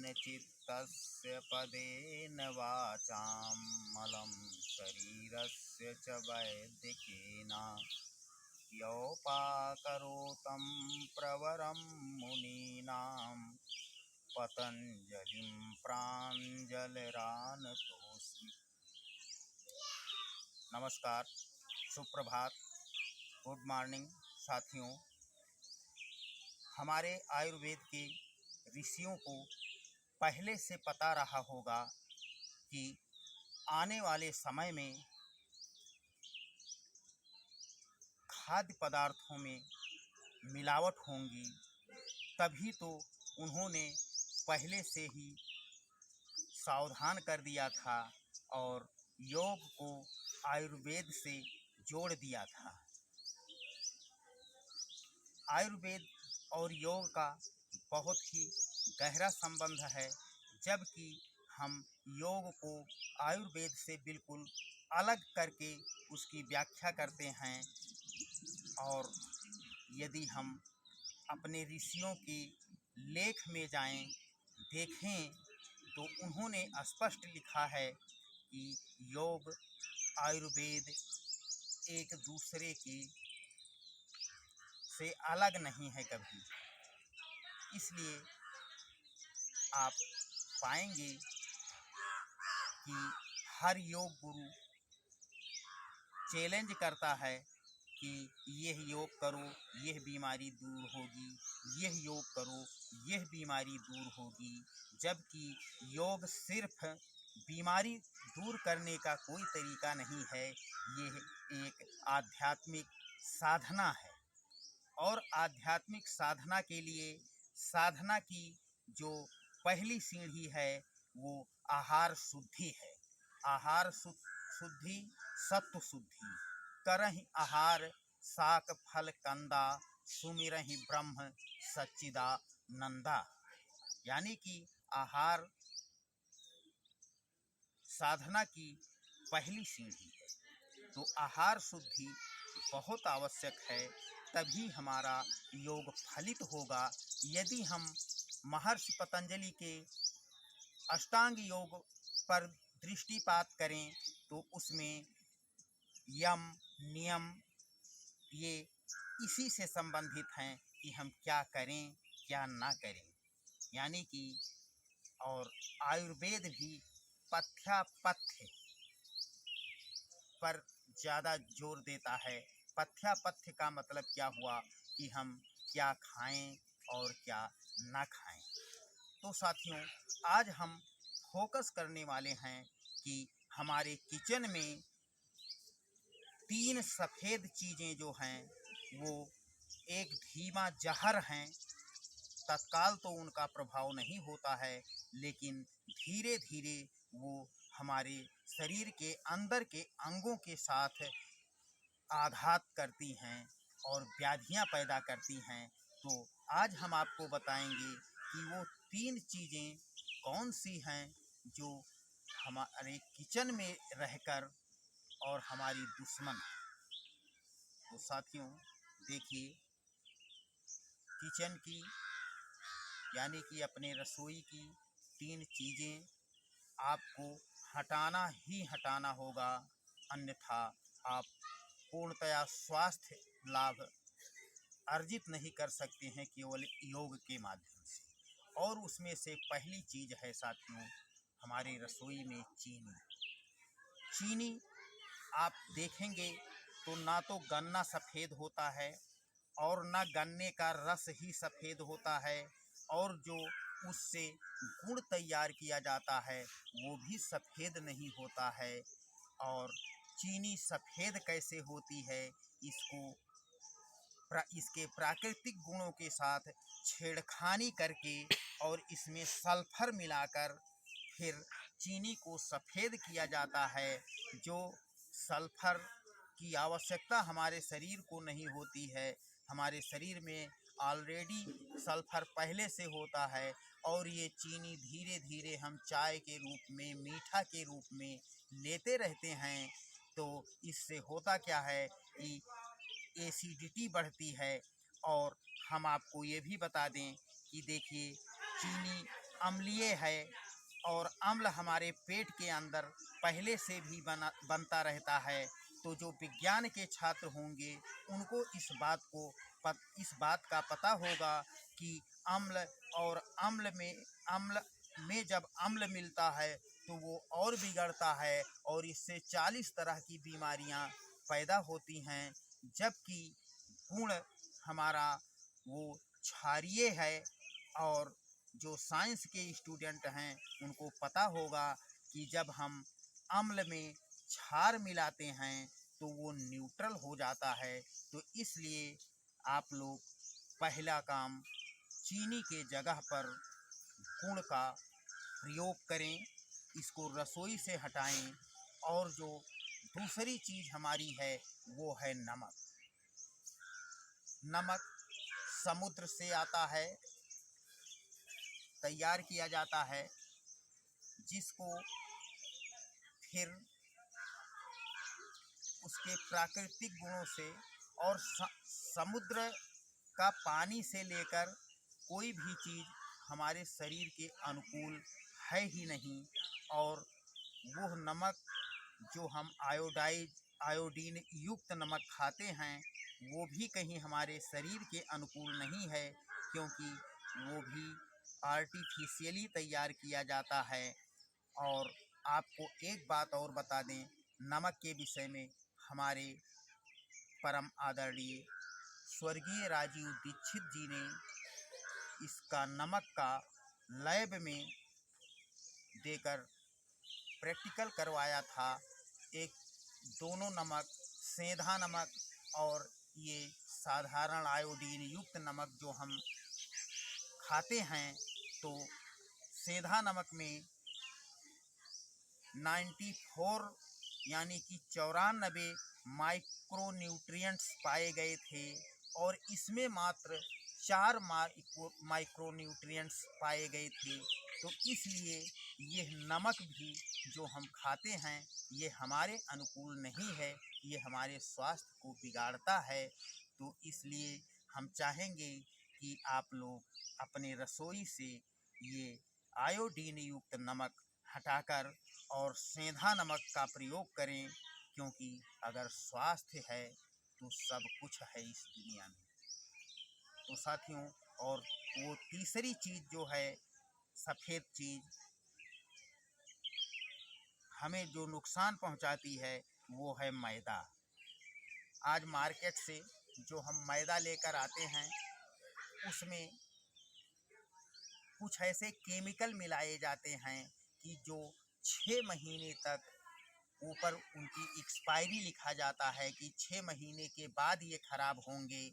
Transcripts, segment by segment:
चित्तस्य पदेन वाचां मलं शरीरस्य च वैद्यकेन योपाकरोतं प्रवरं मुनीनां पतंजलिं प्राञ्जलिरानतोऽस्मि। नमस्कार, सुप्रभात, गुड मॉर्निंग साथियों। हमारे आयुर्वेद के ऋषियों को पहले से पता रहा होगा कि आने वाले समय में खाद्य पदार्थों में मिलावट होंगी, तभी तो उन्होंने पहले से ही सावधान कर दिया था और योग को आयुर्वेद से जोड़ दिया था। आयुर्वेद और योग का बहुत ही गहरा संबंध है, जबकि हम योग को आयुर्वेद से बिल्कुल अलग करके उसकी व्याख्या करते हैं। और यदि हम अपने ऋषियों के लेख में जाएं, देखें, तो उन्होंने स्पष्ट लिखा है कि योग आयुर्वेद एक दूसरे की से अलग नहीं है कभी। इसलिए आप पाएंगे कि हर योग गुरु चैलेंज करता है कि यह योग करो, यह बीमारी दूर होगी, यह योग करो, यह बीमारी दूर होगी। जबकि योग सिर्फ बीमारी दूर करने का कोई तरीका नहीं है, यह एक आध्यात्मिक साधना है। और आध्यात्मिक साधना के लिए साधना की जो पहली सीढ़ी है वो आहार शुद्धि है। आहार शुद्धि, सत्व शुद्धि। करहि आहार साक फल कंदा, सुमिरहि ब्रह्म सच्चिदानंदा। यानी कि आहार साधना की पहली सीढ़ी है। तो आहार शुद्धि बहुत आवश्यक है, तभी हमारा योग फलित होगा। यदि हम महर्षि पतंजलि के अष्टांग योग पर दृष्टिपात करें तो उसमें यम, नियम ये इसी से संबंधित हैं कि हम क्या करें, क्या ना करें। यानी कि और आयुर्वेद भी पथ्यापथ्य पर ज़्यादा जोर देता है। पथ्यापथ्य का मतलब क्या हुआ कि हम क्या खाएं और क्या ना खाएं। तो साथियों, आज हम फोकस करने वाले हैं कि हमारे किचन में 3 सफ़ेद चीज़ें जो हैं वो एक धीमा जहर हैं। तत्काल तो उनका प्रभाव नहीं होता है, लेकिन धीरे धीरे वो हमारे शरीर के अंदर के अंगों के साथ आघात करती हैं और व्याधियां पैदा करती हैं। तो आज हम आपको बताएंगे कि वो 3 चीज़ें कौन सी हैं जो हमारे किचन में रहकर और हमारी दुश्मन। तो साथियों देखिए, किचन की यानी कि अपने रसोई की 3 चीज़ें आपको हटाना ही हटाना होगा, अन्यथा आप पूर्णतया स्वास्थ्य लाभ अर्जित नहीं कर सकते हैं केवल योग के माध्यम से। और उसमें से पहली चीज़ है साथियों, हमारी रसोई में चीनी। चीनी आप देखेंगे तो ना तो गन्ना सफ़ेद होता है और ना गन्ने का रस ही सफ़ेद होता है, और जो उससे गुड़ तैयार किया जाता है वो भी सफ़ेद नहीं होता है। और चीनी सफ़ेद कैसे होती है, इसके प्राकृतिक गुणों के साथ छेड़खानी करके और इसमें सल्फर मिलाकर फिर चीनी को सफ़ेद किया जाता है। जो सल्फर की आवश्यकता हमारे शरीर को नहीं होती है, हमारे शरीर में ऑलरेडी सल्फर पहले से होता है। और ये चीनी धीरे धीरे हम चाय के रूप में, मीठा के रूप में लेते रहते हैं। तो इससे होता क्या है कि एसिडिटी बढ़ती है। और हम आपको ये भी बता दें कि देखिए, चीनी अम्लीय है और अम्ल हमारे पेट के अंदर पहले से भी बनता रहता है। तो जो विज्ञान के छात्र होंगे उनको इस बात का पता होगा कि अम्ल और अम्ल में जब अम्ल मिलता है तो वो और बिगड़ता है और इससे 40 तरह की बीमारियां पैदा होती हैं। जबकि गुण हमारा वो क्षारीय है और जो साइंस के स्टूडेंट हैं उनको पता होगा कि जब हम अम्ल में क्षार मिलाते हैं तो वो न्यूट्रल हो जाता है। तो इसलिए आप लोग पहला काम चीनी के जगह पर गुड़ का प्रयोग करें, इसको रसोई से हटाएं। और जो दूसरी चीज़ हमारी है वो है नमक। नमक समुद्र से आता है, तैयार किया जाता है, जिसको फिर उसके प्राकृतिक गुणों से और समुद्र का पानी से लेकर कोई भी चीज़ हमारे शरीर के अनुकूल है ही नहीं। और वो नमक जो हम आयोडीन युक्त नमक खाते हैं वो भी कहीं हमारे शरीर के अनुकूल नहीं है, क्योंकि वो भी आर्टिफिशियली तैयार किया जाता है। और आपको एक बात और बता दें नमक के विषय में, हमारे परम आदरणीय स्वर्गीय राजीव दीक्षित जी ने इसका नमक का लैब में देकर प्रैक्टिकल करवाया था। एक दोनों नमक, सेंधा नमक और ये साधारण आयोडीन युक्त नमक जो हम खाते हैं, तो सेंधा नमक में 94 यानी कि 94 माइक्रोन्यूट्रिएंट्स पाए गए थे और इसमें मात्र 4 माइक्रोन्यूट्रिएंट्स पाए गए थे। तो इसलिए ये नमक भी जो हम खाते हैं ये हमारे अनुकूल नहीं है, ये हमारे स्वास्थ्य को बिगाड़ता है। तो इसलिए हम चाहेंगे कि आप लोग अपने रसोई से ये आयोडीन युक्त नमक हटाकर और सेंधा नमक का प्रयोग करें, क्योंकि अगर स्वास्थ्य है तो सब कुछ है इस दुनिया में। तो साथियों, और वो तीसरी चीज़ जो है सफ़ेद चीज़ हमें जो नुकसान पहुंचाती है वो है मैदा। आज मार्केट से जो हम मैदा लेकर आते हैं उसमें कुछ ऐसे केमिकल मिलाए जाते हैं कि जो 6 महीने तक ऊपर उनकी एक्सपायरी लिखा जाता है कि 6 महीने के बाद ये ख़राब होंगे।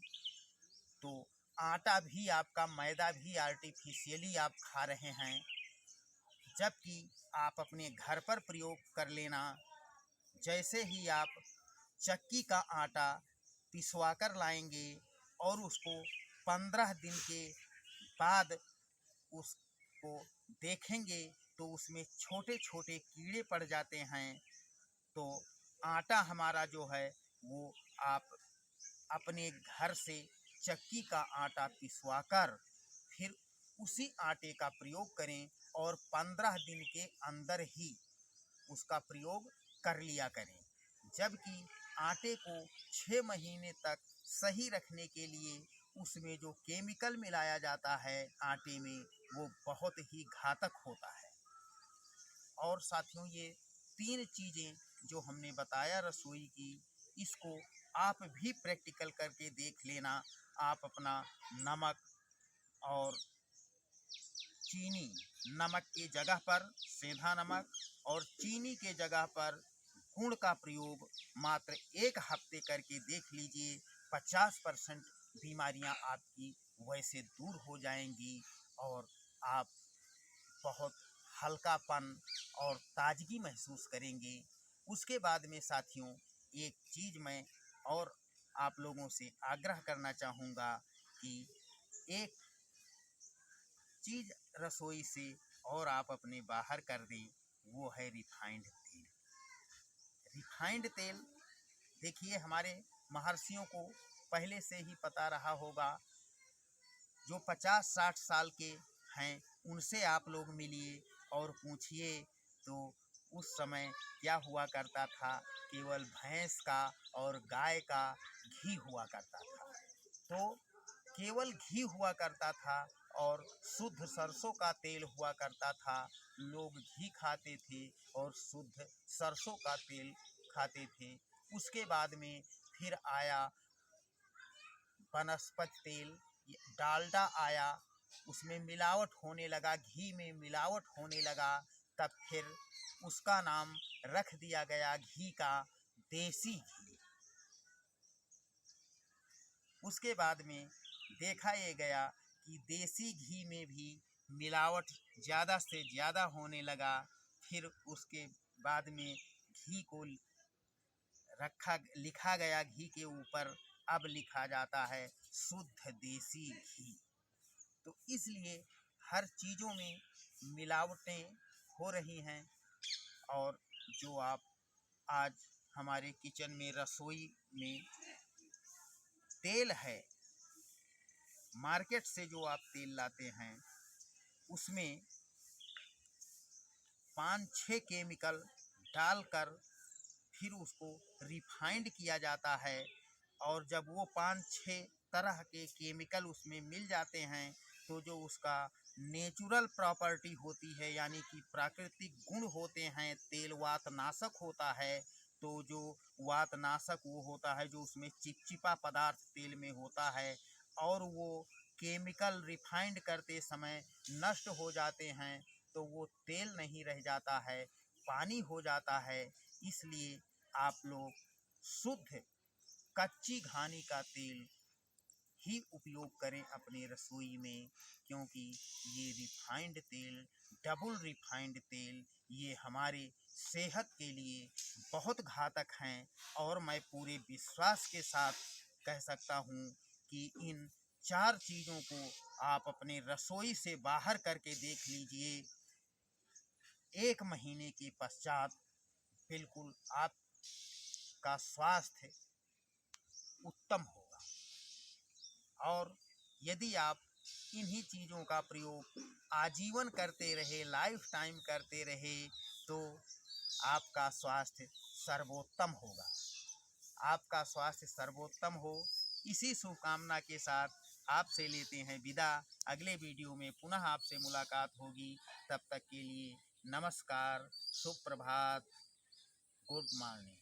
तो आटा भी आपका, मैदा भी आर्टिफिशियली आप खा रहे हैं, जबकि आप अपने घर पर प्रयोग कर लेना। जैसे ही आप चक्की का आटा पिसवा कर लाएंगे और उसको 15 दिन के बाद उसको देखेंगे तो उसमें छोटे छोटे कीड़े पड़ जाते हैं। तो आटा हमारा जो है वो आप अपने घर से चक्की का आटा पिसवाकर फिर उसी आटे का प्रयोग करें और 15 दिन के अंदर ही उसका प्रयोग कर लिया करें। जबकि आटे को 6 महीने तक सही रखने के लिए उसमें जो केमिकल मिलाया जाता है आटे में वो बहुत ही घातक होता है। और साथियों, ये 3 चीज़ें जो हमने बताया रसोई की, इसको आप भी प्रैक्टिकल करके देख लेना। आप अपना नमक और चीनी, नमक की जगह पर सेंधा नमक और चीनी के जगह पर गुड़ का प्रयोग मात्र 1 हफ्ते करके देख लीजिए। 50% बीमारियां आपकी वैसे दूर हो जाएंगी और आप बहुत हल्कापन और ताजगी महसूस करेंगे। उसके बाद में साथियों, एक चीज़ मैं और आप लोगों से आग्रह करना चाहूँगा कि एक चीज़ रसोई से और आप अपने बाहर कर दें, वो है रिफाइंड तेल। रिफाइंड तेल देखिए, हमारे महर्षियों को पहले से ही पता रहा होगा। जो 50-60 साल के हैं उनसे आप लोग मिलिए और पूछिए। तो उस समय क्या हुआ करता था, केवल भैंस का और गाय का घी हुआ करता था। तो केवल घी हुआ करता था और शुद्ध सरसों का तेल हुआ करता था। लोग घी खाते थे और शुद्ध सरसों का तेल खाते थे। उसके बाद में फिर आया वनस्पति तेल, डालडा आया, उसमें मिलावट होने लगा, घी में मिलावट होने लगा। तब फिर उसका नाम रख दिया गया घी का देसी घी। उसके बाद में देखा ये गया कि देसी घी में भी मिलावट ज़्यादा से ज़्यादा होने लगा। फिर उसके बाद में घी को लिखा गया, घी के ऊपर अब लिखा जाता है शुद्ध देसी घी। तो इसलिए हर चीज़ों में मिलावटें हो रही हैं। और जो आप आज हमारे किचन में, रसोई में तेल है, मार्केट से जो आप तेल लाते हैं उसमें 5-6 केमिकल डालकर फिर उसको रिफाइंड किया जाता है। और जब वो 5-6 तरह के केमिकल उसमें मिल जाते हैं तो जो उसका नेचुरल प्रॉपर्टी होती है, यानी कि प्राकृतिक गुण होते हैं, तेल वातनाशक होता है। तो जो वातनाशक वो होता है जो उसमें चिपचिपा पदार्थ तेल में होता है, और वो केमिकल रिफाइंड करते समय नष्ट हो जाते हैं, तो वो तेल नहीं रह जाता है, पानी हो जाता है। इसलिए आप लोग शुद्ध कच्ची घानी का तेल ही उपयोग करें अपने रसोई में, क्योंकि ये रिफाइंड तेल, डबल रिफाइंड तेल, ये हमारे सेहत के लिए बहुत घातक हैं। और मैं पूरे विश्वास के साथ कह सकता हूँ कि इन 4 चीज़ों को आप अपने रसोई से बाहर करके देख लीजिए। 1 महीने के पश्चात बिल्कुल आपका स्वास्थ्य उत्तम होगा। और यदि आप इन्हीं चीज़ों का प्रयोग आजीवन करते रहे, लाइफ टाइम करते रहे, तो आपका स्वास्थ्य सर्वोत्तम होगा। आपका स्वास्थ्य सर्वोत्तम हो, इसी शुभकामना के साथ आपसे लेते हैं विदा। अगले वीडियो में पुनः आपसे मुलाकात होगी। तब तक के लिए नमस्कार, शुभ प्रभात, गुड मॉर्निंग।